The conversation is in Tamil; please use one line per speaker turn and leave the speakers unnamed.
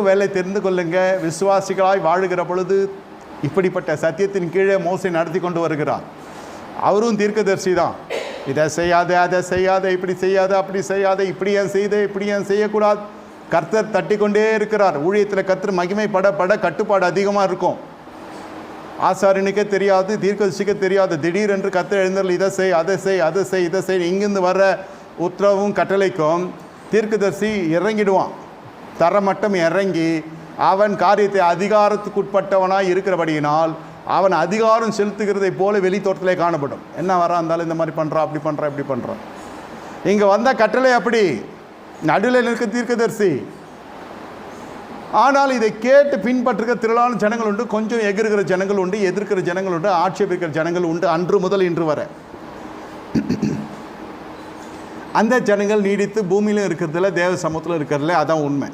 வேலை தெரிந்து கொள்ளுங்க. விசுவாசிகளாய் வாழுகிற பொழுது இப்படிப்பட்ட சத்தியத்தின் கீழே மோசே நடத்தி கொண்டு வருகிறார். அவரும் தீர்க்கதரிசி தான். இதை செய்யாத, அதை செய்யாத, இப்படி செய்யாத, அப்படி செய்யாத, இப்படி ஏன் செய்த, இப்படி ஏன் செய்யக்கூடாது. கர்த்தர் தட்டி கொண்டே இருக்கிறார். ஊழியத்தில் கர்த்தர் மகிமைப்பட பட கட்டுப்பாடு அதிகமாக இருக்கும். ஆசாரியனுக்கே தெரியாது, தீர்க்கதரிசிக்கே தெரியாது. திடீரென்று கர்த்தர் எழுந்தருள், இதை செய், அதை செய், அதை செய், இதை செய். இங்கிருந்து வர உத்தரவும் கட்டளைக்கும் தீர்க்கதரிசி இறங்கிடுவான். தரமட்டம் இறங்கி அவன் காரியத்தை அதிகாரத்துக்குட்பட்டவனாய் இருக்கிறபடியினால் அவன் அதிகாரம் செலுத்துகிறதை போல வெளி தோட்டத்திலே காணப்படும். என்ன வரா இருந்தாலும் இந்த மாதிரி பண்ணுறான், அப்படி பண்ணுறான், இப்படி பண்ணுறான். இங்கே வந்த கட்டளை அப்படி நடுவில் நிற்க தீர்க்கதரிசி. ஆனால் இதை கேட்டு பின்பற்றுகிற திரளான ஜனங்கள் உண்டு. கொஞ்சம் எகிறுகிற ஜனங்கள் உண்டு, எதிர்க்கிற ஜனங்கள் உண்டு, ஆட்சேபிக்கிற ஜனங்கள் உண்டு. அன்று முதல் இன்று வரை அந்த ஜனங்கள் நீடித்து பூமியிலும் இருக்கிறதில்ல, தேவ சமூகத்தில் இருக்கிறதில்ல. அதான் உண்மை.